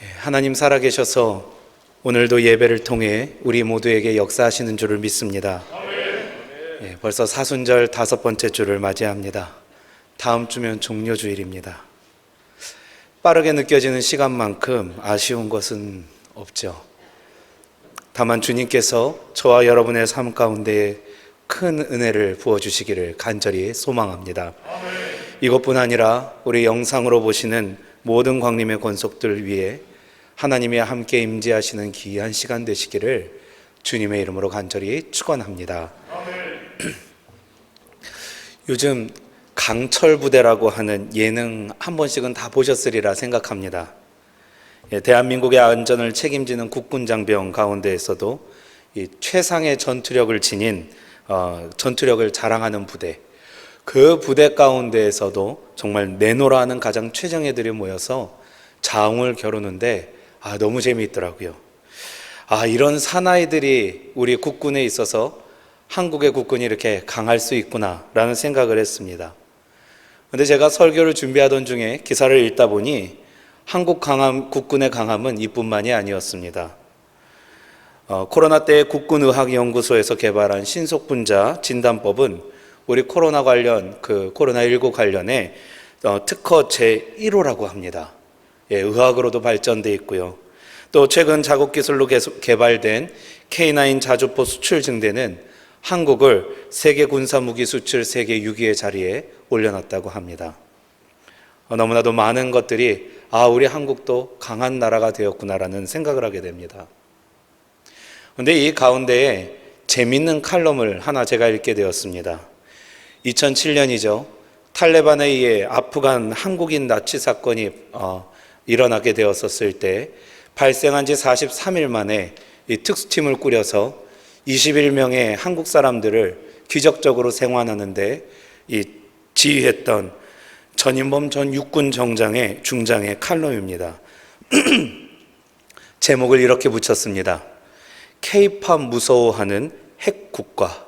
하나님 살아계셔서 오늘도 예배를 통해 우리 모두에게 역사하시는 줄을 믿습니다. 벌써 사순절 5번째 주를 맞이합니다. 다음 주면 종료주일입니다. 빠르게 느껴지는 시간만큼 아쉬운 것은 없죠. 다만 주님께서 저와 여러분의 삶 가운데 큰 은혜를 부어주시기를 간절히 소망합니다. 이것뿐 아니라 우리 영상으로 보시는 모든 광림의 권속들 위해 하나님이 함께 임재하시는 귀한 시간 되시기를 주님의 이름으로 간절히 축원합니다. 요즘 강철부대라고 하는 예능 한 번씩은 다 보셨으리라 생각합니다. 대한민국의 안전을 책임지는 국군장병 가운데에서도 이 최상의 전투력을 지닌 전투력을 자랑하는 부대, 그 부대 가운데에서도 정말 내노라 하는 가장 최정예들이 모여서 자웅을 겨루는데 너무 재미있더라고요. 이런 사나이들이 우리 국군에 있어서 한국의 국군이 이렇게 강할 수 있구나라는 생각을 했습니다. 그런데 제가 설교를 준비하던 중에 기사를 읽다 보니 한국 국군의 강함은 이뿐만이 아니었습니다. 코로나 때 국군의학연구소에서 개발한 신속분자 진단법은 우리 코로나19 관련해 특허 제1호라고 합니다. 의학으로도 발전돼 있고요. 또 최근 자국 기술로 개발된 K9 자주포 수출 증대는 한국을 세계 군사무기 수출 세계 6위의 자리에 올려놨다고 합니다. 너무나도 많은 것들이 우리 한국도 강한 나라가 되었구나라는 생각을 하게 됩니다. 그런데 이 가운데에 재밌는 칼럼을 하나 제가 읽게 되었습니다. 2007년이죠. 탈레반에 의해 아프간 한국인 나치 사건이 일어나게 되었었을 때 발생한 지 43일 만에 이 특수팀을 꾸려서 21명의 한국 사람들을 기적적으로 생還하는데 지휘했던 전인범 전 육군 중장의 칼럼입니다. 제목을 이렇게 붙였습니다. K-팝 무서워하는 핵국가.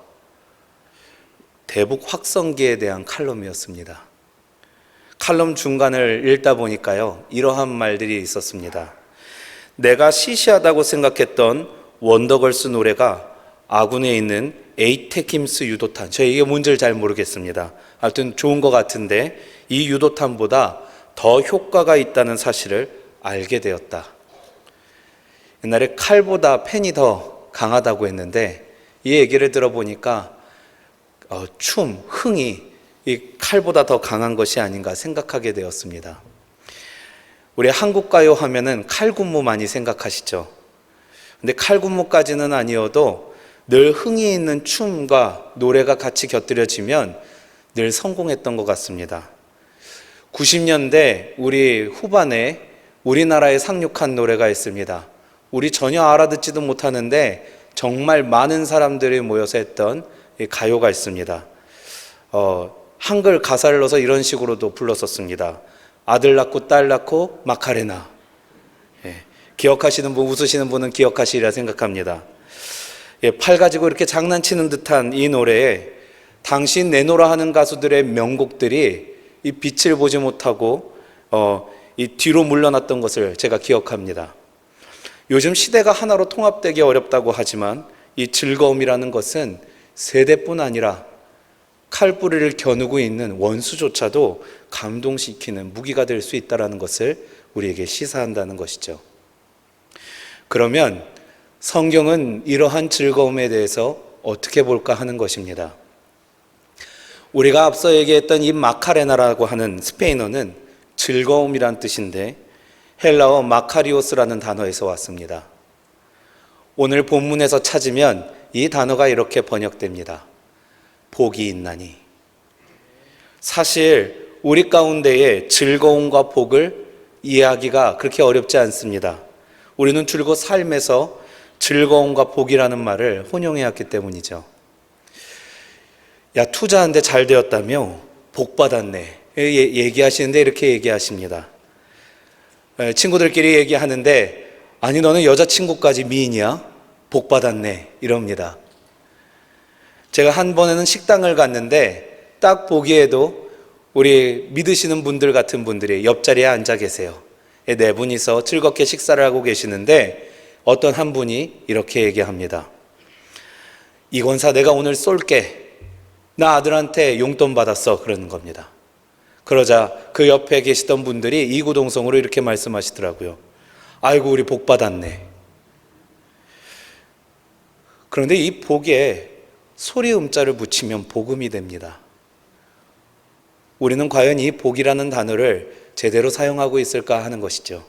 대북 확성기에 대한 칼럼이었습니다. 칼럼 중간을 읽다 보니까요, 이러한 말들이 있었습니다. 내가 시시하다고 생각했던 원더걸스 노래가 아군에 있는 에이테킴스 유도탄, 제가 이게 뭔지를 잘 모르겠습니다. 하여튼 좋은 것 같은데 이 유도탄보다 더 효과가 있다는 사실을 알게 되었다. 옛날에 칼보다 펜이 더 강하다고 했는데 이 얘기를 들어보니까 흥이 이 칼보다 더 강한 것이 아닌가 생각하게 되었습니다. 우리 한국가요 하면은 칼군무 많이 생각하시죠? 근데 칼군무까지는 아니어도 늘 흥이 있는 춤과 노래가 같이 곁들여지면 늘 성공했던 것 같습니다. 90년대 우리 후반에 우리나라에 상륙한 노래가 있습니다. 우리 전혀 알아듣지도 못하는데 정말 많은 사람들이 모여서 했던 가요가 있습니다. 한글 가사를 넣어서 이런 식으로도 불렀었습니다. 아들 낳고 딸 낳고 마카레나. 기억하시는 분, 웃으시는 분은 기억하시리라 생각합니다. 팔 가지고 이렇게 장난치는 듯한 이 노래에 당신 내노라 하는 가수들의 명곡들이 이 빛을 보지 못하고 이 뒤로 물러났던 것을 제가 기억합니다. 요즘 시대가 하나로 통합되기 어렵다고 하지만 이 즐거움이라는 것은 세대뿐 아니라 칼뿌리를 겨누고 있는 원수조차도 감동시키는 무기가 될 수 있다는 것을 우리에게 시사한다는 것이죠. 그러면 성경은 이러한 즐거움에 대해서 어떻게 볼까 하는 것입니다. 우리가 앞서 얘기했던 이 마카레나라고 하는 스페인어는 즐거움이란 뜻인데 헬라어 마카리오스라는 단어에서 왔습니다. 오늘 본문에서 찾으면 이 단어가 이렇게 번역됩니다. 복이 있나니. 사실 우리 가운데의 즐거움과 복을 이해하기가 그렇게 어렵지 않습니다. 우리는 줄곧 삶에서 즐거움과 복이라는 말을 혼용해왔기 때문이죠. 야, 투자한데 잘 되었다며? 복 받았네. 얘기하시는데 이렇게 얘기하십니다. 친구들끼리 얘기하는데 아니 너는 여자친구까지 미인이야? 복 받았네. 이럽니다. 제가 한 번에는 식당을 갔는데 딱 보기에도 우리 믿으시는 분들 같은 분들이 옆자리에 앉아 계세요. 네 분이서 즐겁게 식사를 하고 계시는데 어떤 한 분이 이렇게 얘기합니다. 이 권사 내가 오늘 쏠게. 나 아들한테 용돈 받았어. 그러는 겁니다. 그러자 그 옆에 계시던 분들이 이구동성으로 이렇게 말씀하시더라고요. 아이고 우리 복 받았네. 그런데 이 복에 소리 음자를 붙이면 복음이 됩니다. 우리는 과연 이 복이라는 단어를 제대로 사용하고 있을까 하는 것이죠.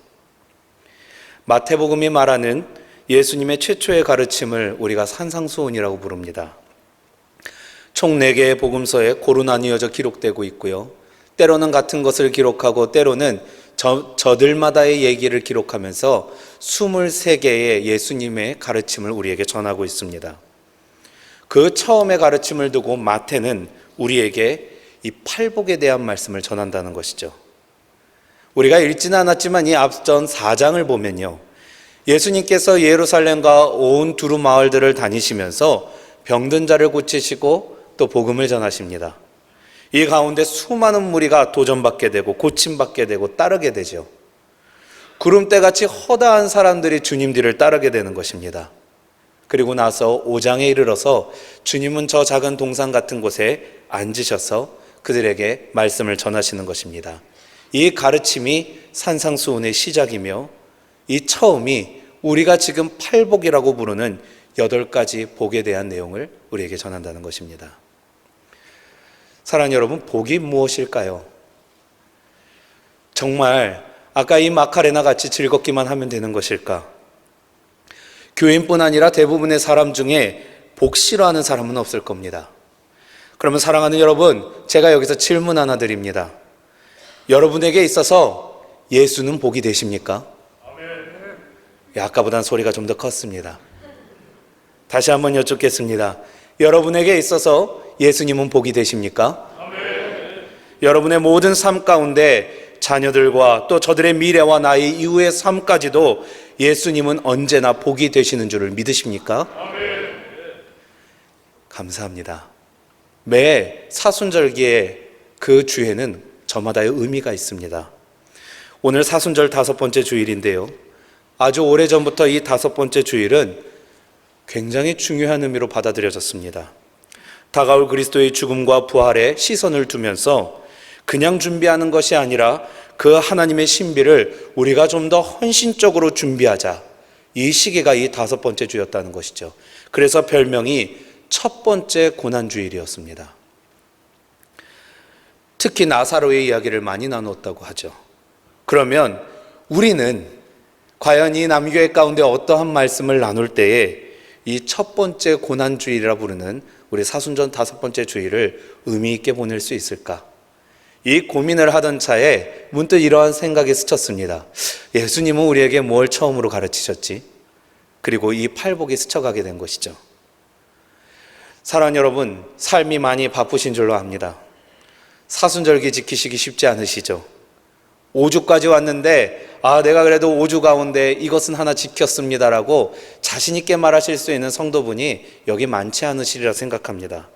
마태복음이 말하는 예수님의 최초의 가르침을 우리가 산상수훈이라고 부릅니다. 총 4개의 복음서에 고루 나뉘어져 기록되고 있고요. 때로는 같은 것을 기록하고 때로는 저들마다의 얘기를 기록하면서 23개의 예수님의 가르침을 우리에게 전하고 있습니다. 그 처음의 가르침을 두고 마태는 우리에게 이 팔복에 대한 말씀을 전한다는 것이죠. 우리가 읽지는 않았지만 이 앞전 4장을 보면요. 예수님께서 예루살렘과 온 두루 마을들을 다니시면서 병든 자를 고치시고 또 복음을 전하십니다. 이 가운데 수많은 무리가 도전받게 되고 고침받게 되고 따르게 되죠. 구름대같이 허다한 사람들이 주님 뒤를 따르게 되는 것입니다. 그리고 나서 5장에 이르러서 주님은 저 작은 동산 같은 곳에 앉으셔서 그들에게 말씀을 전하시는 것입니다. 이 가르침이 산상수훈의 시작이며 이 처음이 우리가 지금 팔복이라고 부르는 8가지 복에 대한 내용을 우리에게 전한다는 것입니다. 사랑하는 여러분, 복이 무엇일까요? 정말 아까 이 마카레나 같이 즐겁기만 하면 되는 것일까? 교인뿐 아니라 대부분의 사람 중에 복 싫어하는 사람은 없을 겁니다. 그러면 사랑하는 여러분, 제가 여기서 질문 하나 드립니다. 여러분에게 있어서 예수는 복이 되십니까? 아까보단 소리가 좀 더 컸습니다. 다시 한번 여쭙겠습니다. 여러분에게 있어서 예수님은 복이 되십니까? 여러분의 모든 삶 가운데 자녀들과 또 저들의 미래와 나의 이후의 삶까지도 예수님은 언제나 복이 되시는 줄을 믿으십니까? 감사합니다. 매 사순절기에 그 주에는 저마다의 의미가 있습니다. 오늘 사순절 5번째 주일인데요. 아주 오래전부터 이 5번째 주일은 굉장히 중요한 의미로 받아들여졌습니다. 다가올 그리스도의 죽음과 부활에 시선을 두면서 그냥 준비하는 것이 아니라 그 하나님의 신비를 우리가 좀 더 헌신적으로 준비하자. 이 시기가 이 5번째 주였다는 것이죠. 그래서 별명이 첫 번째 고난주일이었습니다. 특히 나사로의 이야기를 많이 나눴다고 하죠. 그러면 우리는 과연 이 남교회 가운데 어떠한 말씀을 나눌 때에 이 첫 번째 고난주일이라 부르는 우리 사순절 5번째 주일을 의미 있게 보낼 수 있을까? 이 고민을 하던 차에 문득 이러한 생각이 스쳤습니다. 예수님은 우리에게 뭘 처음으로 가르치셨지? 그리고 이 팔복이 스쳐가게 된 것이죠. 사랑하는 여러분, 삶이 많이 바쁘신 줄로 압니다. 사순절기 지키시기 쉽지 않으시죠? 5주까지 왔는데 내가 그래도 5주 가운데 이것은 하나 지켰습니다라고 자신 있게 말하실 수 있는 성도분이 여기 많지 않으시리라 생각합니다.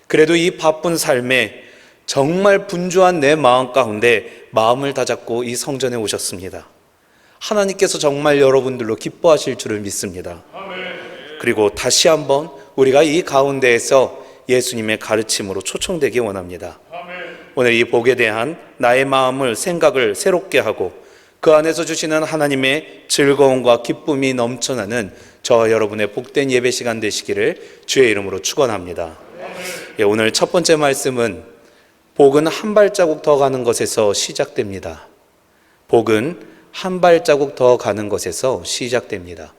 그래도 이 바쁜 삶에 정말 분주한 내 마음 가운데 마음을 다잡고 이 성전에 오셨습니다. 하나님께서 정말 여러분들로 기뻐하실 줄을 믿습니다. 그리고 다시 한번 우리가 이 가운데에서 예수님의 가르침으로 초청되기 원합니다. 오늘 이 복에 대한 나의 마음을, 생각을 새롭게 하고 그 안에서 주시는 하나님의 즐거움과 기쁨이 넘쳐나는 저와 여러분의 복된 예배 시간 되시기를 주의 이름으로 축원합니다. 오늘 첫 번째 말씀은 복은 한 발자국 더 가는 것에서 시작됩니다. 복은 한 발자국 더 가는 것에서 시작됩니다.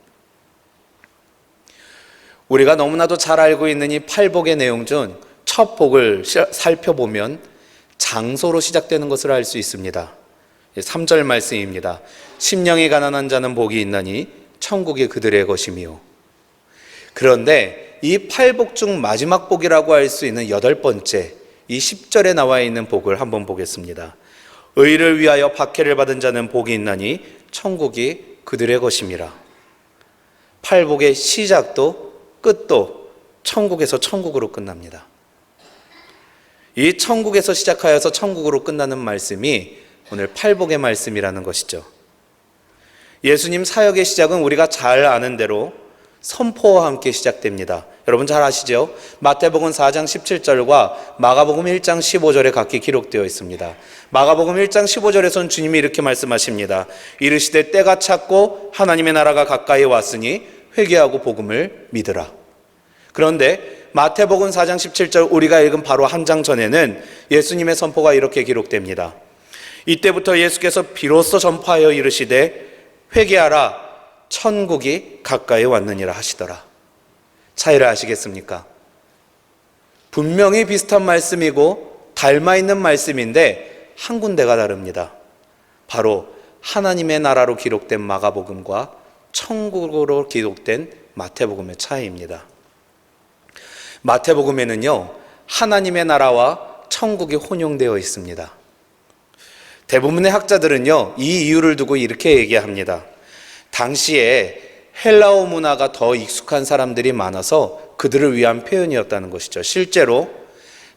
우리가 너무나도 잘 알고 있는 이 팔복의 내용 중 첫 복을 살펴보면 장소로 시작되는 것을 알 수 있습니다. 3절 말씀입니다. 심령이 가난한 자는 복이 있나니 천국이 그들의 것이며. 그런데 이 팔복 중 마지막 복이라고 할 수 있는 8번째, 이 10절에 나와 있는 복을 한번 보겠습니다. 의를 위하여 박해를 받은 자는 복이 있나니 천국이 그들의 것임이라. 팔복의 시작도 끝도 천국에서 천국으로 끝납니다. 이 천국에서 시작하여서 천국으로 끝나는 말씀이 오늘 팔복의 말씀이라는 것이죠. 예수님 사역의 시작은 우리가 잘 아는 대로 선포와 함께 시작됩니다. 여러분 잘 아시죠? 마태복음 4장 17절과 마가복음 1장 15절에 각기 기록되어 있습니다. 마가복음 1장 15절에서는 주님이 이렇게 말씀하십니다. 이르시되 때가 찼고 하나님의 나라가 가까이 왔으니 회개하고 복음을 믿으라. 그런데 마태복음 4장 17절 우리가 읽은 바로 한 장 전에는 예수님의 선포가 이렇게 기록됩니다. 이때부터 예수께서 비로소 전파하여 이르시되 회개하라 천국이 가까이 왔느니라 하시더라. 차이를 아시겠습니까? 분명히 비슷한 말씀이고 닮아있는 말씀인데 한 군데가 다릅니다. 바로 하나님의 나라로 기록된 마가복음과 천국으로 기록된 마태복음의 차이입니다. 마태복음에는요, 하나님의 나라와 천국이 혼용되어 있습니다. 대부분의 학자들은요, 이 이유를 두고 이렇게 얘기합니다. 당시에 헬라어 문화가 더 익숙한 사람들이 많아서 그들을 위한 표현이었다는 것이죠. 실제로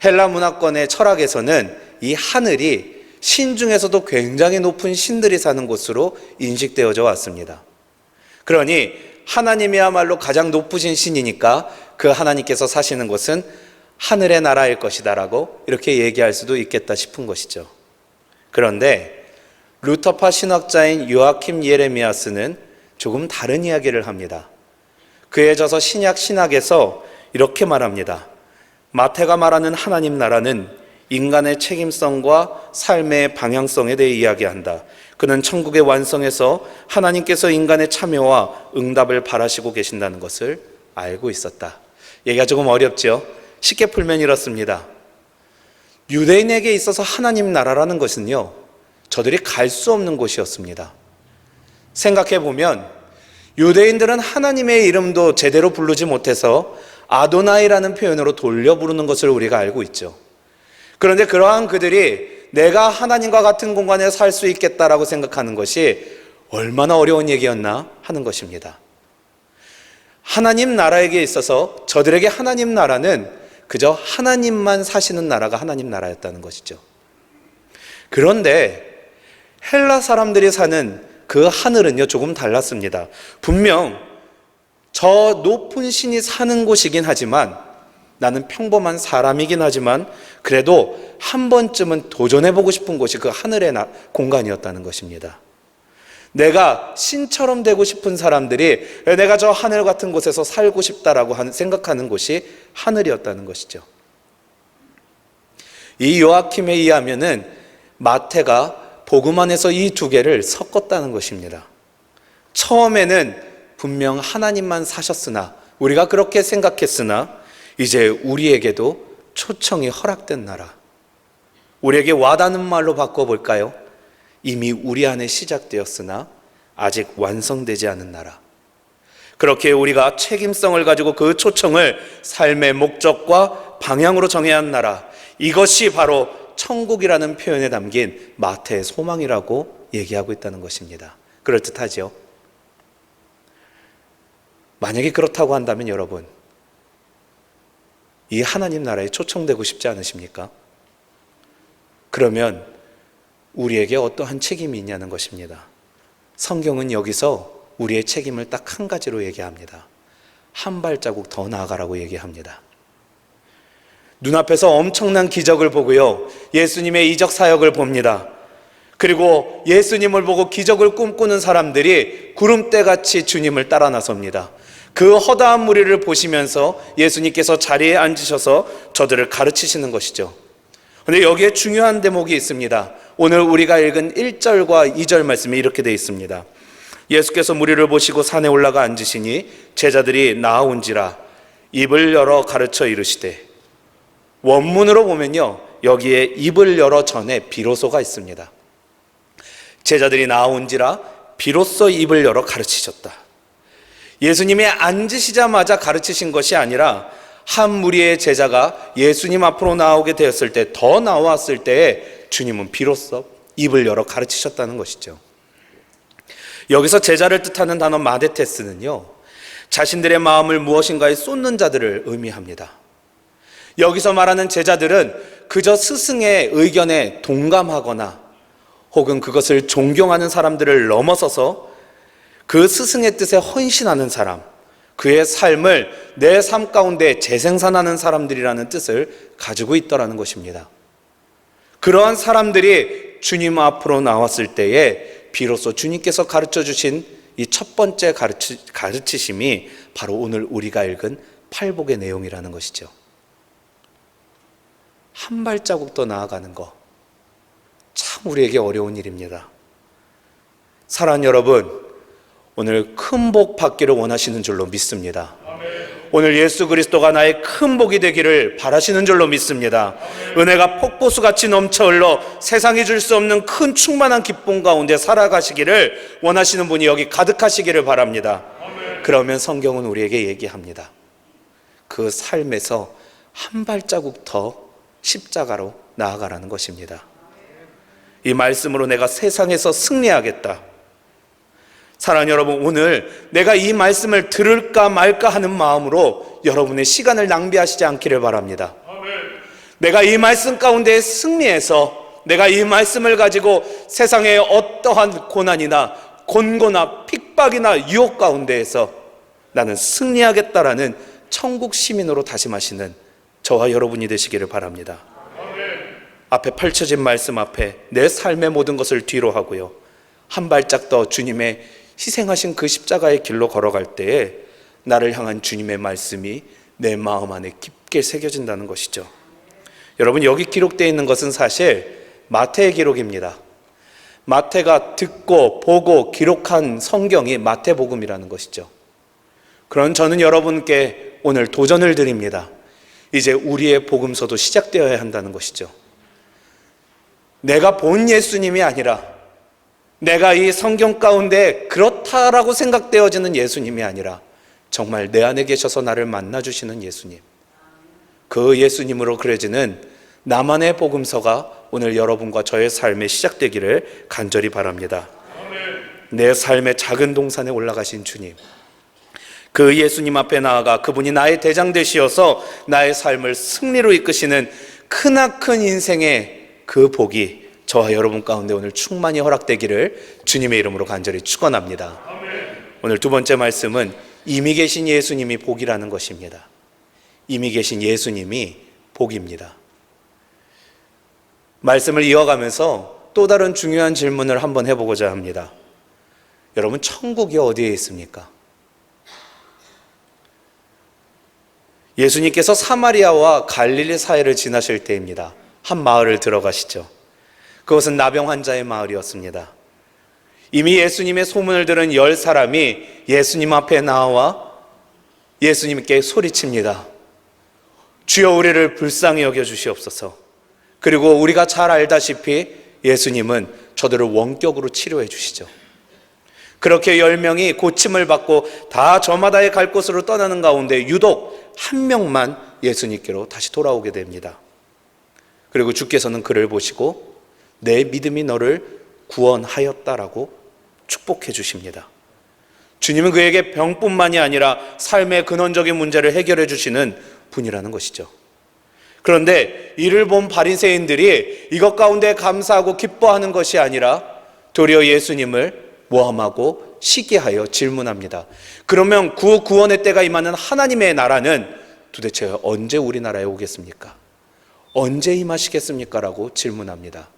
헬라 문화권의 철학에서는 이 하늘이 신 중에서도 굉장히 높은 신들이 사는 곳으로 인식되어져 왔습니다. 그러니 하나님이야말로 가장 높으신 신이니까 그 하나님께서 사시는 곳은 하늘의 나라일 것이다라고 이렇게 얘기할 수도 있겠다 싶은 것이죠. 그런데 루터파 신학자인 요아킴 예레미야스는 조금 다른 이야기를 합니다. 그에 져서 신약 신학에서 이렇게 말합니다. 마태가 말하는 하나님 나라는 인간의 책임성과 삶의 방향성에 대해 이야기한다. 그는 천국의 완성에서 하나님께서 인간의 참여와 응답을 바라시고 계신다는 것을 알고 있었다. 얘기가 조금 어렵죠? 쉽게 풀면 이렇습니다. 유대인에게 있어서 하나님 나라라는 것은요, 저들이 갈 수 없는 곳이었습니다. 생각해보면 유대인들은 하나님의 이름도 제대로 부르지 못해서 아도나이라는 표현으로 돌려 부르는 것을 우리가 알고 있죠. 그런데 그러한 그들이 내가 하나님과 같은 공간에 살 수 있겠다라고 생각하는 것이 얼마나 어려운 얘기였나 하는 것입니다. 하나님 나라에게 있어서 저들에게 하나님 나라는 그저 하나님만 사시는 나라가 하나님 나라였다는 것이죠. 그런데 헬라 사람들이 사는 그 하늘은요, 조금 달랐습니다. 분명 저 높은 신이 사는 곳이긴 하지만 나는 평범한 사람이긴 하지만 그래도 한 번쯤은 도전해보고 싶은 곳이 그 하늘의 공간이었다는 것입니다. 내가 신처럼 되고 싶은 사람들이 내가 저 하늘 같은 곳에서 살고 싶다라고 생각하는 곳이 하늘이었다는 것이죠. 이 요아킴에 의하면은 마태가 복음 안에서 이 두 개를 섞었다는 것입니다. 처음에는 분명 하나님만 사셨으나 우리가 그렇게 생각했으나 이제 우리에게도 초청이 허락된 나라, 우리에게 와닿는 말로 바꿔볼까요? 이미 우리 안에 시작되었으나 아직 완성되지 않은 나라. 그렇게 우리가 책임성을 가지고 그 초청을 삶의 목적과 방향으로 정해야 하는 나라, 이것이 바로 천국이라는 표현에 담긴 마태의 소망이라고 얘기하고 있다는 것입니다. 그럴듯하죠? 만약에 그렇다고 한다면 여러분, 이 하나님 나라에 초청되고 싶지 않으십니까? 그러면 우리에게 어떠한 책임이 있냐는 것입니다. 성경은 여기서 우리의 책임을 딱 한 가지로 얘기합니다. 한 발자국 더 나아가라고 얘기합니다. 눈앞에서 엄청난 기적을 보고요, 예수님의 이적 사역을 봅니다. 그리고 예수님을 보고 기적을 꿈꾸는 사람들이 구름대같이 주님을 따라 나섭니다. 그 허다한 무리를 보시면서 예수님께서 자리에 앉으셔서 저들을 가르치시는 것이죠. 그런데 여기에 중요한 대목이 있습니다. 오늘 우리가 읽은 1절과 2절 말씀에 이렇게 되어 있습니다. 예수께서 무리를 보시고 산에 올라가 앉으시니 제자들이 나아온지라 입을 열어 가르쳐 이르시되, 원문으로 보면요, 여기에 입을 열어 전에 비로소가 있습니다. 제자들이 나아온지라 비로소 입을 열어 가르치셨다. 예수님이 앉으시자마자 가르치신 것이 아니라 한 무리의 제자가 예수님 앞으로 나오게 되었을 때, 더 나왔을 때에 주님은 비로소 입을 열어 가르치셨다는 것이죠. 여기서 제자를 뜻하는 단어 마데테스는요, 자신들의 마음을 무엇인가에 쏟는 자들을 의미합니다. 여기서 말하는 제자들은 그저 스승의 의견에 동감하거나 혹은 그것을 존경하는 사람들을 넘어서서 그 스승의 뜻에 헌신하는 사람, 그의 삶을 내 삶 가운데 재생산하는 사람들이라는 뜻을 가지고 있더라는 것입니다. 그러한 사람들이 주님 앞으로 나왔을 때에 비로소 주님께서 가르쳐 주신 이 첫 번째 가르치심이 바로 오늘 우리가 읽은 팔복의 내용이라는 것이죠. 한 발자국 더 나아가는 것, 참 우리에게 어려운 일입니다. 사랑하는 여러분, 오늘 큰 복 받기를 원하시는 줄로 믿습니다. 오늘 예수 그리스도가 나의 큰 복이 되기를 바라시는 줄로 믿습니다. 은혜가 폭포수같이 넘쳐 흘러 세상이 줄 수 없는 큰 충만한 기쁨 가운데 살아가시기를 원하시는 분이 여기 가득하시기를 바랍니다. 그러면 성경은 우리에게 얘기합니다. 그 삶에서 한 발자국 더 십자가로 나아가라는 것입니다. 이 말씀으로 내가 세상에서 승리하겠다. 사랑하는 여러분, 오늘 내가 이 말씀을 들을까 말까 하는 마음으로 여러분의 시간을 낭비하시지 않기를 바랍니다. 내가 이 말씀 가운데 승리해서 내가 이 말씀을 가지고 세상의 어떠한 고난이나 곤고나 핍박이나 유혹 가운데에서 나는 승리하겠다라는 천국 시민으로 다짐하시는 저와 여러분이 되시기를 바랍니다. 앞에 펼쳐진 말씀 앞에 내 삶의 모든 것을 뒤로 하고요, 한 발짝 더 주님의 희생하신 그 십자가의 길로 걸어갈 때에 나를 향한 주님의 말씀이 내 마음 안에 깊게 새겨진다는 것이죠. 여러분, 여기 기록되어 있는 것은 사실 마태의 기록입니다. 마태가 듣고 보고 기록한 성경이 마태복음이라는 것이죠. 그런 저는 여러분께 오늘 도전을 드립니다. 이제 우리의 복음서도 시작되어야 한다는 것이죠. 내가 본 예수님이 아니라, 내가 이 성경 가운데 그렇다라고 생각되어지는 예수님이 아니라 정말 내 안에 계셔서 나를 만나주시는 예수님, 그 예수님으로 그려지는 나만의 복음서가 오늘 여러분과 저의 삶에 시작되기를 간절히 바랍니다. 내 삶의 작은 동산에 올라가신 주님, 그 예수님 앞에 나아가 그분이 나의 대장 되시어서 나의 삶을 승리로 이끄시는 크나큰 인생의 그 복이 저와 여러분 가운데 오늘 충만히 허락되기를 주님의 이름으로 간절히 축원합니다. 오늘 두 번째 말씀은 이미 계신 예수님이 복이라는 것입니다. 이미 계신 예수님이 복입니다. 말씀을 이어가면서 또 다른 중요한 질문을 한번 해보고자 합니다. 여러분, 천국이 어디에 있습니까? 예수님께서 사마리아와 갈릴리 사이를 지나실 때입니다. 한 마을을 들어가시죠. 그것은 나병 환자의 마을이었습니다. 이미 예수님의 소문을 들은 10사람이 예수님 앞에 나와 예수님께 소리칩니다. 주여, 우리를 불쌍히 여겨주시옵소서. 그리고 우리가 잘 알다시피 예수님은 저들을 원격으로 치료해 주시죠. 그렇게 10명이 고침을 받고 다 저마다의 갈 곳으로 떠나는 가운데 유독 한 명만 예수님께로 다시 돌아오게 됩니다. 그리고 주께서는 그를 보시고 내 믿음이 너를 구원하였다라고 축복해 주십니다. 주님은 그에게 병뿐만이 아니라 삶의 근원적인 문제를 해결해 주시는 분이라는 것이죠. 그런데 이를 본 바리새인들이 이것 가운데 감사하고 기뻐하는 것이 아니라 도리어 예수님을 모함하고 시기하여 질문합니다. 그러면 구원의 때가 임하는 하나님의 나라는 도대체 언제 우리나라에 오겠습니까? 언제 임하시겠습니까? 라고 질문합니다.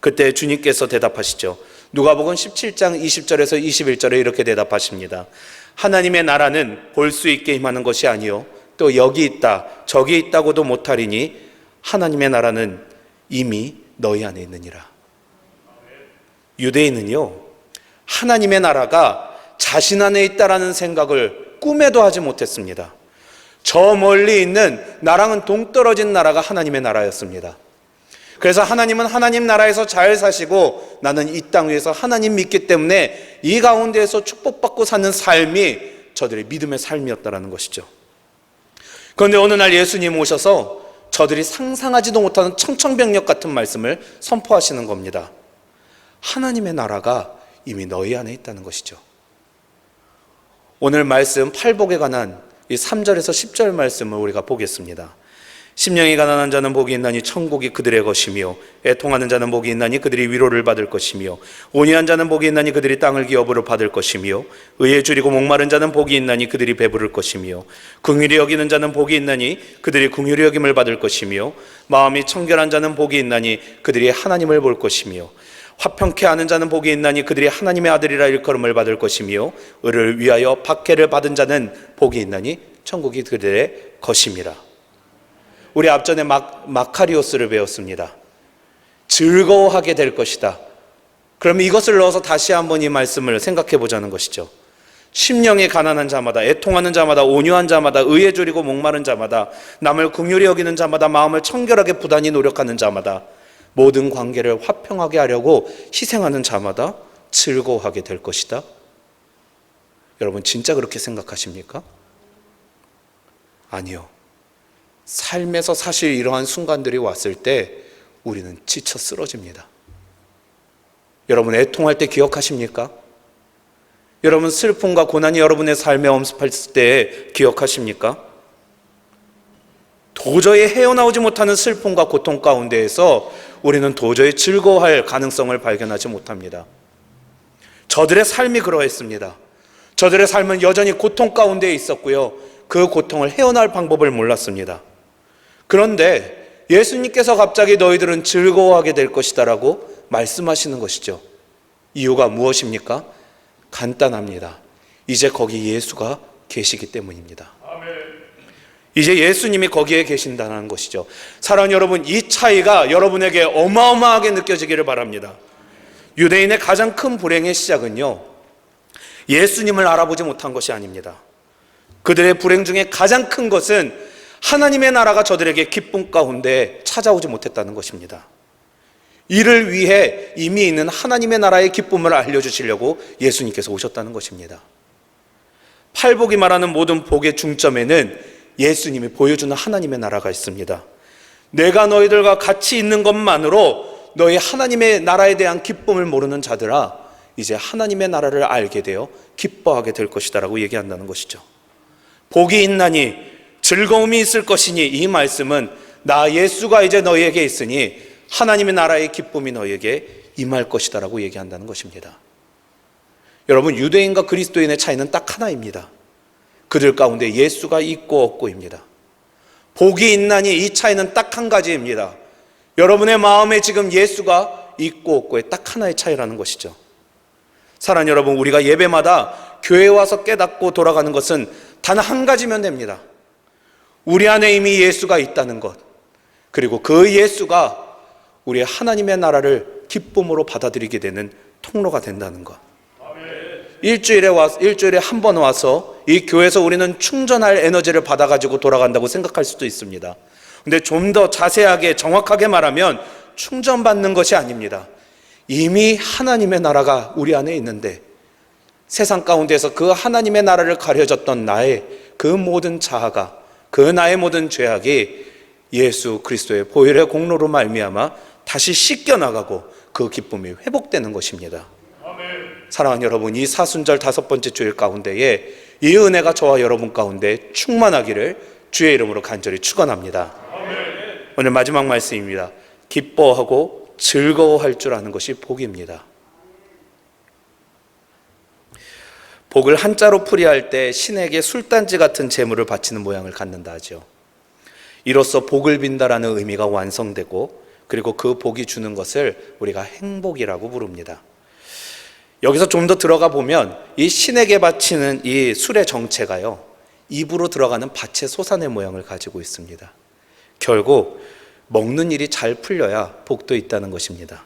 그때 주님께서 대답하시죠. 누가복음 17장 20절에서 21절에 이렇게 대답하십니다. 하나님의 나라는 볼 수 있게 임하는 것이 아니요 또 여기 있다 저기 있다고도 못하리니 하나님의 나라는 이미 너희 안에 있느니라. 유대인은요, 하나님의 나라가 자신 안에 있다라는 생각을 꿈에도 하지 못했습니다. 저 멀리 있는 나랑은 동떨어진 나라가 하나님의 나라였습니다. 그래서 하나님은 하나님 나라에서 잘 사시고 나는 이 땅 위에서 하나님 믿기 때문에 이 가운데에서 축복받고 사는 삶이 저들의 믿음의 삶이었다는 것이죠. 그런데 어느 날 예수님 오셔서 저들이 상상하지도 못하는 청천벽력 같은 말씀을 선포하시는 겁니다. 하나님의 나라가 이미 너희 안에 있다는 것이죠. 오늘 말씀 팔복에 관한 이 3절에서 10절 말씀을 우리가 보겠습니다. 심령이 가난한 자는 복이 있나니 천국이 그들의 것이며, 애통하는 자는 복이 있나니 그들이 위로를 받을 것이며, 온유한 자는 복이 있나니 그들이 땅을 기업으로 받을 것이며, 의에 줄이고 목마른 자는 복이 있나니 그들이 배부를 것이며, 긍휼히 여기는 자는 복이 있나니 그들이 긍휼히 여김을 받을 것이며, 마음이 청결한 자는 복이 있나니 그들이 하나님을 볼 것이며, 화평케 하는 자는 복이 있나니 그들이 하나님의 아들이라 일컬음을 받을 것이며, 의를 위하여 박해를 받은 자는 복이 있나니 천국이 그들의 것임이라. 우리 앞전에 마카리오스를 배웠습니다. 즐거워하게 될 것이다. 그럼 이것을 넣어서 다시 한번 이 말씀을 생각해 보자는 것이죠. 심령이 가난한 자마다, 애통하는 자마다, 온유한 자마다, 의에 줄이고 목마른 자마다, 남을 긍휼히 여기는 자마다, 마음을 청결하게 부단히 노력하는 자마다, 모든 관계를 화평하게 하려고 희생하는 자마다 즐거워하게 될 것이다. 여러분 진짜 그렇게 생각하십니까? 아니요. 삶에서 사실 이러한 순간들이 왔을 때 우리는 지쳐 쓰러집니다. 여러분 애통할 때 기억하십니까? 여러분 슬픔과 고난이 여러분의 삶에 엄습했을 때 기억하십니까? 도저히 헤어나오지 못하는 슬픔과 고통 가운데에서 우리는 도저히 즐거워할 가능성을 발견하지 못합니다. 저들의 삶이 그러했습니다. 저들의 삶은 여전히 고통 가운데 있었고요, 그 고통을 헤어나올 방법을 몰랐습니다. 그런데 예수님께서 갑자기 너희들은 즐거워하게 될 것이다 라고 말씀하시는 것이죠. 이유가 무엇입니까? 간단합니다. 이제 거기 예수가 계시기 때문입니다. 이제 예수님이 거기에 계신다는 것이죠. 사랑하는 여러분, 이 차이가 여러분에게 어마어마하게 느껴지기를 바랍니다. 유대인의 가장 큰 불행의 시작은요, 예수님을 알아보지 못한 것이 아닙니다. 그들의 불행 중에 가장 큰 것은 하나님의 나라가 저들에게 기쁨 가운데 찾아오지 못했다는 것입니다. 이를 위해 이미 있는 하나님의 나라의 기쁨을 알려주시려고 예수님께서 오셨다는 것입니다. 팔복이 말하는 모든 복의 중점에는 예수님이 보여주는 하나님의 나라가 있습니다. 내가 너희들과 같이 있는 것만으로 너희 하나님의 나라에 대한 기쁨을 모르는 자들아, 이제 하나님의 나라를 알게 되어 기뻐하게 될 것이다 라고 얘기한다는 것이죠. 복이 있나니 즐거움이 있을 것이니, 이 말씀은 나 예수가 이제 너희에게 있으니 하나님의 나라의 기쁨이 너희에게 임할 것이다 라고 얘기한다는 것입니다. 여러분, 유대인과 그리스도인의 차이는 딱 하나입니다. 그들 가운데 예수가 있고 없고입니다. 복이 있나니 이 차이는 딱 한 가지입니다. 여러분의 마음에 지금 예수가 있고 없고의 딱 하나의 차이라는 것이죠. 사랑하는 여러분, 우리가 예배마다 교회에 와서 깨닫고 돌아가는 것은 단 한 가지면 됩니다. 우리 안에 이미 예수가 있다는 것, 그리고 그 예수가 우리의 하나님의 나라를 기쁨으로 받아들이게 되는 통로가 된다는 것. 일주일에 한 번 와서 이 교회에서 우리는 충전할 에너지를 받아가지고 돌아간다고 생각할 수도 있습니다. 근데 좀 더 자세하게 정확하게 말하면 충전받는 것이 아닙니다. 이미 하나님의 나라가 우리 안에 있는데, 세상 가운데서 그 하나님의 나라를 가려졌던 나의 그 모든 자아가, 그 나의 모든 죄악이 예수 그리스도의 보혈의 공로로 말미암아 다시 씻겨나가고 그 기쁨이 회복되는 것입니다. 사랑하는 여러분, 이 사순절 5번째 주일 가운데에 이 은혜가 저와 여러분 가운데 충만하기를 주의 이름으로 간절히 축원합니다. 오늘 마지막 말씀입니다. 기뻐하고 즐거워할 줄 아는 것이 복입니다. 복을 한자로 풀이할 때 신에게 술단지 같은 제물을 바치는 모양을 갖는다 하죠. 이로써 복을 빈다라는 의미가 완성되고, 그리고 그 복이 주는 것을 우리가 행복이라고 부릅니다. 여기서 좀 더 들어가 보면 이 신에게 바치는 이 술의 정체가요, 입으로 들어가는 밭의 솟아내 모양을 가지고 있습니다. 결국 먹는 일이 잘 풀려야 복도 있다는 것입니다.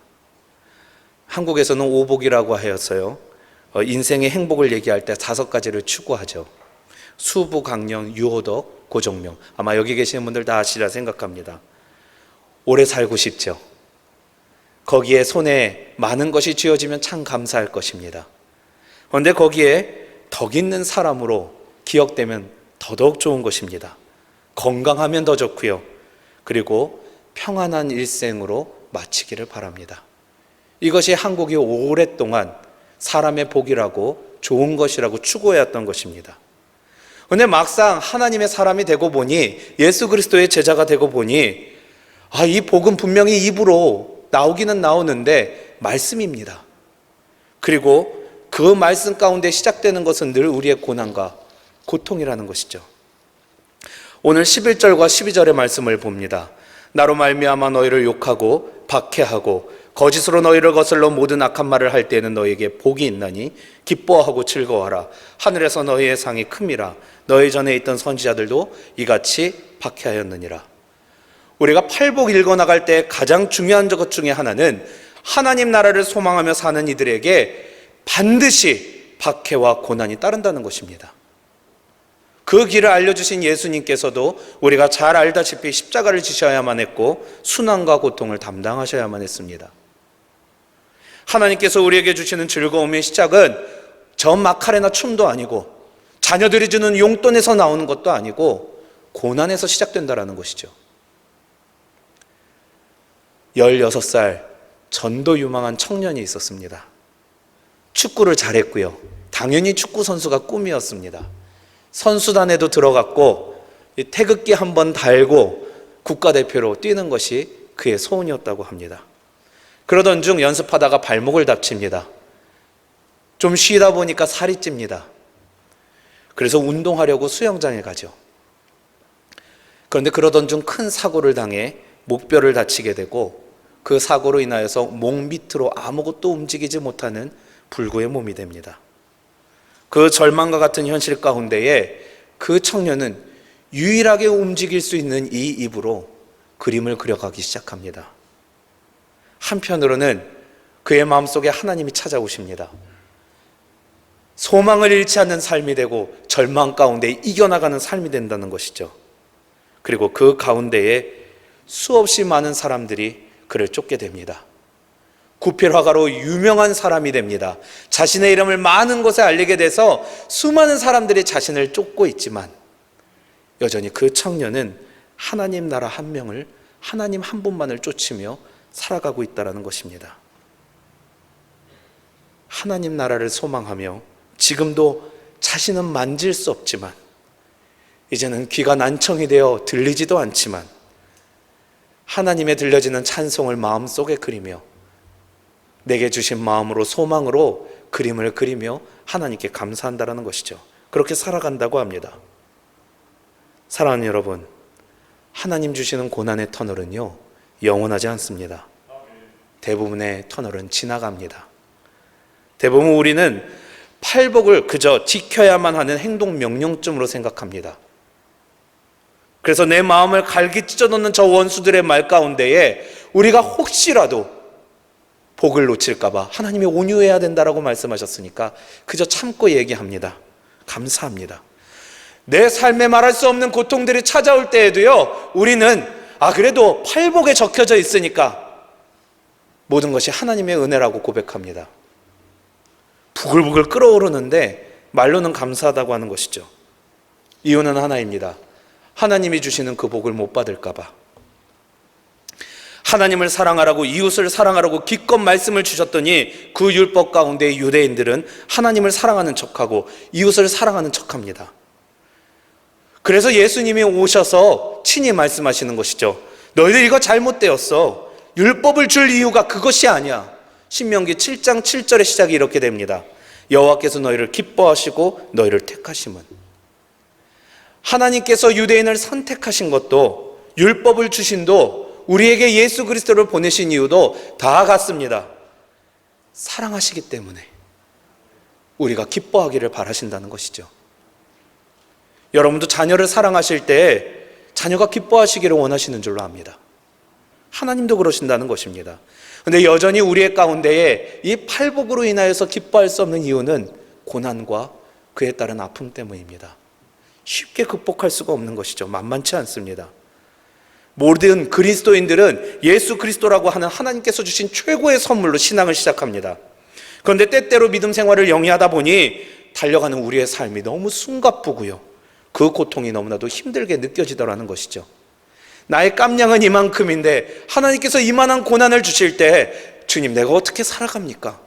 한국에서는 오복이라고 하여서요, 인생의 행복을 얘기할 때 5가지를 추구하죠. 수부, 강령, 유호덕, 고정명. 아마 여기 계시는 분들 다 아시리라 생각합니다. 오래 살고 싶죠. 거기에 손에 많은 것이 쥐어지면 참 감사할 것입니다. 그런데 거기에 덕 있는 사람으로 기억되면 더더욱 좋은 것입니다. 건강하면 더 좋고요. 그리고 평안한 일생으로 마치기를 바랍니다. 이것이 한국이 오랫동안 사람의 복이라고, 좋은 것이라고 추구해왔던 것입니다. 근데 막상 하나님의 사람이 되고 보니, 예수 그리스도의 제자가 되고 보니, 이 복음 분명히 입으로 나오기는 나오는데 말씀입니다. 그리고 그 말씀 가운데 시작되는 것은 늘 우리의 고난과 고통이라는 것이죠. 오늘 11절과 12절의 말씀을 봅니다. 나로 말미암아 너희를 욕하고 박해하고 거짓으로 너희를 거슬러 모든 악한 말을 할 때에는 너희에게 복이 있나니 기뻐하고 즐거워하라. 하늘에서 너희의 상이 큼이라. 너희 전에 있던 선지자들도 이같이 박해하였느니라. 우리가 팔복 읽어나갈 때 가장 중요한 것 중에 하나는 하나님 나라를 소망하며 사는 이들에게 반드시 박해와 고난이 따른다는 것입니다. 그 길을 알려주신 예수님께서도 우리가 잘 알다시피 십자가를 지셔야만 했고 순환과 고통을 담당하셔야만 했습니다. 하나님께서 우리에게 주시는 즐거움의 시작은 저 마카레나 춤도 아니고 자녀들이 주는 용돈에서 나오는 것도 아니고 고난에서 시작된다는 것이죠. 16살 전도 유망한 청년이 있었습니다. 축구를 잘했고요. 당연히 축구 선수가 꿈이었습니다. 선수단에도 들어갔고 태극기 한번 달고 국가대표로 뛰는 것이 그의 소원이었다고 합니다. 그러던 중 연습하다가 발목을 다칩니다. 좀 쉬다 보니까 살이 찝니다. 그래서 운동하려고 수영장에 가죠. 그런데 그러던 중 큰 사고를 당해 목뼈를 다치게 되고 그 사고로 인하여서 목 밑으로 아무것도 움직이지 못하는 불구의 몸이 됩니다. 그 절망과 같은 현실 가운데에 그 청년은 유일하게 움직일 수 있는 이 입으로 그림을 그려가기 시작합니다. 한편으로는 그의 마음속에 하나님이 찾아오십니다. 소망을 잃지 않는 삶이 되고 절망 가운데 이겨나가는 삶이 된다는 것이죠. 그리고 그 가운데에 수없이 많은 사람들이 그를 쫓게 됩니다. 구필화가로 유명한 사람이 됩니다. 자신의 이름을 많은 곳에 알리게 돼서 수많은 사람들이 자신을 쫓고 있지만 여전히 그 청년은 하나님 나라 한 명을, 하나님 한 분만을 쫓으며 살아가고 있다는 것입니다. 하나님 나라를 소망하며 지금도 자신은 만질 수 없지만 이제는 귀가 난청이 되어 들리지도 않지만 하나님의 들려지는 찬송을 마음속에 그리며 내게 주신 마음으로 소망으로 그림을 그리며 하나님께 감사한다는 것이죠. 그렇게 살아간다고 합니다. 사랑하는 여러분, 하나님 주시는 고난의 터널은요 영원하지 않습니다. 대부분의 터널은 지나갑니다. 대부분 우리는 팔복을 그저 지켜야만 하는 행동 명령점으로 생각합니다. 그래서 내 마음을 갈기 찢어놓는 저 원수들의 말 가운데에 우리가 혹시라도 복을 놓칠까봐 하나님이 온유해야 된다라고 말씀하셨으니까 그저 참고 얘기합니다. 감사합니다. 내 삶에 말할 수 없는 고통들이 찾아올 때에도요 우리는 그래도 팔복에 적혀져 있으니까 모든 것이 하나님의 은혜라고 고백합니다. 부글부글 끓어오르는데 말로는 감사하다고 하는 것이죠. 이유는 하나입니다. 하나님이 주시는 그 복을 못 받을까봐. 하나님을 사랑하라고, 이웃을 사랑하라고 기껏 말씀을 주셨더니 그 율법 가운데 유대인들은 하나님을 사랑하는 척하고 이웃을 사랑하는 척합니다. 그래서 예수님이 오셔서 친히 말씀하시는 것이죠. 너희들 이거 잘못되었어. 율법을 줄 이유가 그것이 아니야. 신명기 7장 7절의 시작이 이렇게 됩니다. 여호와께서 너희를 기뻐하시고 너희를 택하심은. 하나님께서 유대인을 선택하신 것도, 율법을 주신도, 우리에게 예수 그리스도를 보내신 이유도 다 같습니다. 사랑하시기 때문에 우리가 기뻐하기를 바라신다는 것이죠. 여러분도 자녀를 사랑하실 때 자녀가 기뻐하시기를 원하시는 줄로 압니다. 하나님도 그러신다는 것입니다. 그런데 여전히 우리의 가운데에 이 팔복으로 인하여서 기뻐할 수 없는 이유는 고난과 그에 따른 아픔 때문입니다. 쉽게 극복할 수가 없는 것이죠. 만만치 않습니다. 모든 그리스도인들은 예수 그리스도라고 하는 하나님께서 주신 최고의 선물로 신앙을 시작합니다. 그런데 때때로 믿음 생활을 영위하다 보니 달려가는 우리의 삶이 너무 숨가쁘고요, 그 고통이 너무나도 힘들게 느껴지더라는 것이죠. 나의 깜냥은 이만큼인데 하나님께서 이만한 고난을 주실 때 주님, 내가 어떻게 살아갑니까?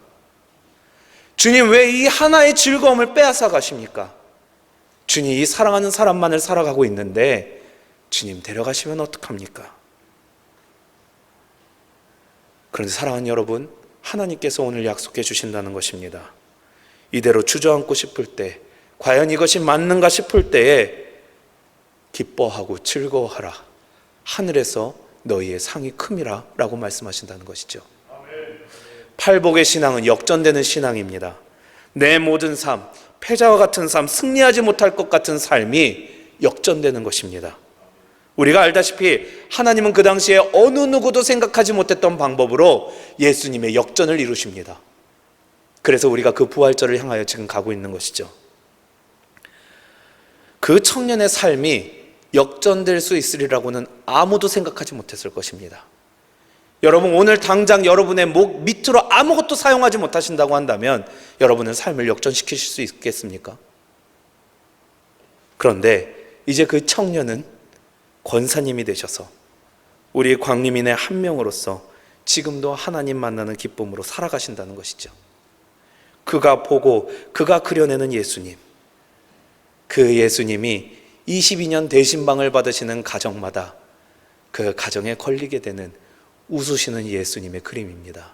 주님, 왜 이 하나의 즐거움을 빼앗아 가십니까? 주님, 이 사랑하는 사람만을 살아가고 있는데 주님 데려가시면 어떡합니까? 그런데 사랑하는 여러분, 하나님께서 오늘 약속해 주신다는 것입니다. 이대로 주저앉고 싶을 때, 과연 이것이 맞는가 싶을 때에 기뻐하고 즐거워하라. 하늘에서 너희의 상이 큼이라 라고 말씀하신다는 것이죠. 팔복의 신앙은 역전되는 신앙입니다. 내 모든 삶, 패자와 같은 삶, 승리하지 못할 것 같은 삶이 역전되는 것입니다. 우리가 알다시피 하나님은 그 당시에 어느 누구도 생각하지 못했던 방법으로 예수님의 역전을 이루십니다. 그래서 우리가 그 부활절을 향하여 지금 가고 있는 것이죠. 그 청년의 삶이 역전될 수 있으리라고는 아무도 생각하지 못했을 것입니다. 여러분, 오늘 당장 여러분의 목 밑으로 아무것도 사용하지 못하신다고 한다면 여러분은 삶을 역전시키실 수 있겠습니까? 그런데 이제 그 청년은 권사님이 되셔서 우리 광림인의 한 명으로서 지금도 하나님 만나는 기쁨으로 살아가신다는 것이죠. 그가 보고 그가 그려내는 예수님, 그 예수님이 22년 대신방을 받으시는 가정마다 그 가정에 걸리게 되는 웃으시는 예수님의 그림입니다.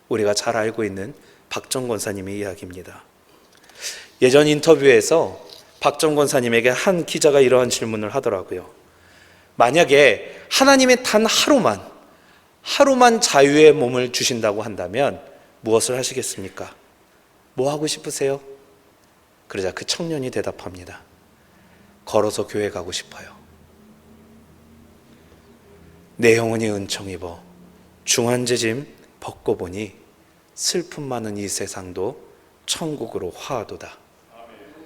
우리가 잘 알고 있는 박정 권사님의 이야기입니다. 예전 인터뷰에서 박정 권사님에게 한 기자가 이러한 질문을 하더라고요. 만약에 하나님이 단 하루만 자유의 몸을 주신다고 한다면 무엇을 하시겠습니까? 뭐 하고 싶으세요? 그러자 그 청년이 대답합니다. 걸어서 교회 가고 싶어요. 내 영혼이 은총 입어 중환제짐 벗고 보니 슬픔 많은 이 세상도 천국으로 화하도다.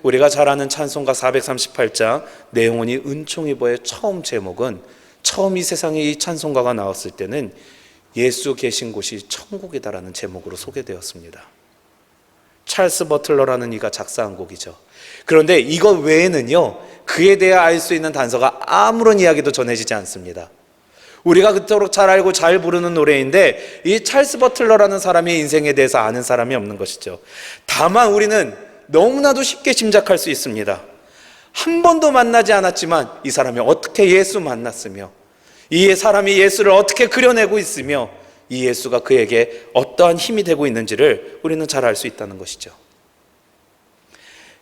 우리가 잘 아는 찬송가 438장 내 영혼이 은총 입어의 처음 제목은, 처음 이 세상에 이 찬송가가 나왔을 때는 예수 계신 곳이 천국이다라는 제목으로 소개되었습니다. 찰스 버틀러라는 이가 작사한 곡이죠. 그런데 이거 외에는요, 그에 대해 알 수 있는 단서가 아무런 이야기도 전해지지 않습니다. 우리가 그토록 잘 알고 잘 부르는 노래인데 이 찰스 버틀러라는 사람의 인생에 대해서 아는 사람이 없는 것이죠. 다만 우리는 너무나도 쉽게 짐작할 수 있습니다. 한 번도 만나지 않았지만 이 사람이 어떻게 예수 만났으며, 이 사람이 예수를 어떻게 그려내고 있으며, 이 예수가 그에게 어떠한 힘이 되고 있는지를 우리는 잘 알 수 있다는 것이죠.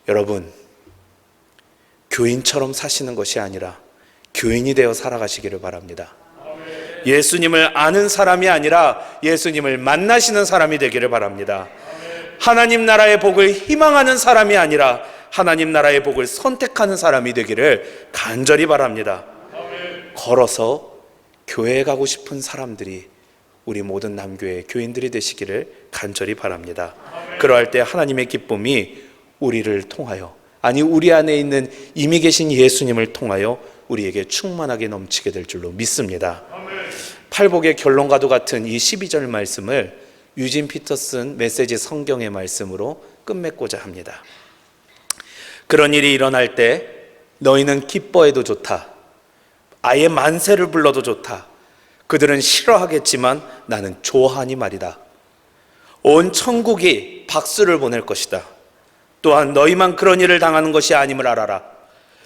여러분, 교인처럼 사시는 것이 아니라 교인이 되어 살아가시기를 바랍니다. 예수님을 아는 사람이 아니라 예수님을 만나시는 사람이 되기를 바랍니다. 하나님 나라의 복을 희망하는 사람이 아니라 하나님 나라의 복을 선택하는 사람이 되기를 간절히 바랍니다. 걸어서 교회에 가고 싶은 사람들이 우리 모든 남교회 교인들이 되시기를 간절히 바랍니다. 그러할 때 하나님의 기쁨이 우리를 통하여, 아니 우리 안에 있는 이미 계신 예수님을 통하여 우리에게 충만하게 넘치게 될 줄로 믿습니다. 팔복의 결론과도 같은 이 12절 말씀을 유진 피터슨 메시지 성경의 말씀으로 끝맺고자 합니다. 그런 일이 일어날 때 너희는 기뻐해도 좋다. 아예 만세를 불러도 좋다. 그들은 싫어하겠지만 나는 좋아하니 말이다. 온 천국이 박수를 보낼 것이다. 또한 너희만 그런 일을 당하는 것이 아님을 알아라.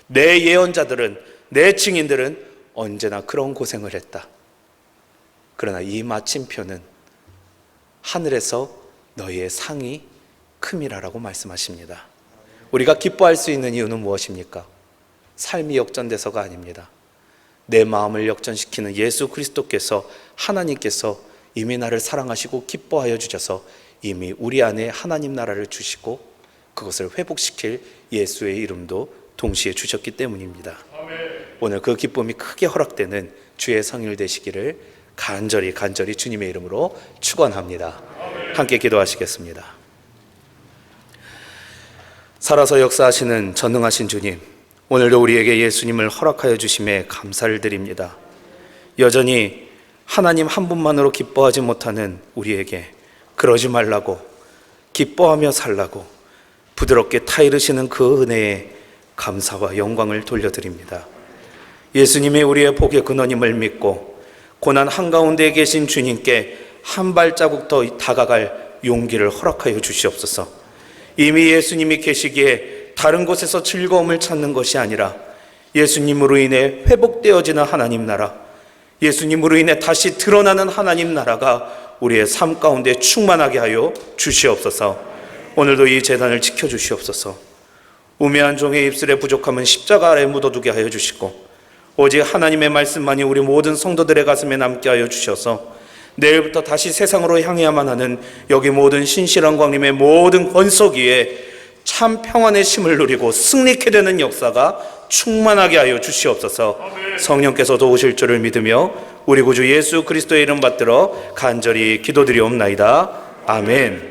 내 예언자들은, 내 증인들은 언제나 그런 고생을 했다. 그러나 이 마침표는 하늘에서 너희의 상이 큼이라라고 말씀하십니다. 우리가 기뻐할 수 있는 이유는 무엇입니까? 삶이 역전돼서가 아닙니다. 내 마음을 역전시키는 예수 그리스도께서, 하나님께서 이미 나를 사랑하시고 기뻐하여 주셔서 이미 우리 안에 하나님 나라를 주시고 그것을 회복시킬 예수의 이름도 동시에 주셨기 때문입니다. 오늘 그 기쁨이 크게 허락되는 주의 성일 되시기를 간절히 주님의 이름으로 축원합니다. 함께 기도하시겠습니다. 살아서 역사하시는 전능하신 주님, 오늘도 우리에게 예수님을 허락하여 주심에 감사를 드립니다. 여전히 하나님 한 분만으로 기뻐하지 못하는 우리에게 그러지 말라고, 기뻐하며 살라고 부드럽게 타이르시는 그 은혜에 감사와 영광을 돌려드립니다. 예수님이 우리의 복의 근원임을 믿고 고난 한가운데에 계신 주님께 한 발자국 더 다가갈 용기를 허락하여 주시옵소서. 이미 예수님이 계시기에 다른 곳에서 즐거움을 찾는 것이 아니라 예수님으로 인해 회복되어지는 하나님 나라, 예수님으로 인해 다시 드러나는 하나님 나라가 우리의 삶 가운데 충만하게 하여 주시옵소서. 오늘도 이 재단을 지켜주시옵소서. 우매한 종의 입술에 부족함은 십자가 아래 묻어두게 하여 주시고 오직 하나님의 말씀만이 우리 모든 성도들의 가슴에 남게 하여 주셔서 내일부터 다시 세상으로 향해야만 하는 여기 모든 신실한 광림의 모든 권속위에 참 평안의 힘을 누리고 승리케 되는 역사가 충만하게 하여 주시옵소서. 성령께서도 오실 줄을 믿으며 우리 구주 예수 그리스도의 이름 받들어 간절히 기도드리옵나이다. 아멘.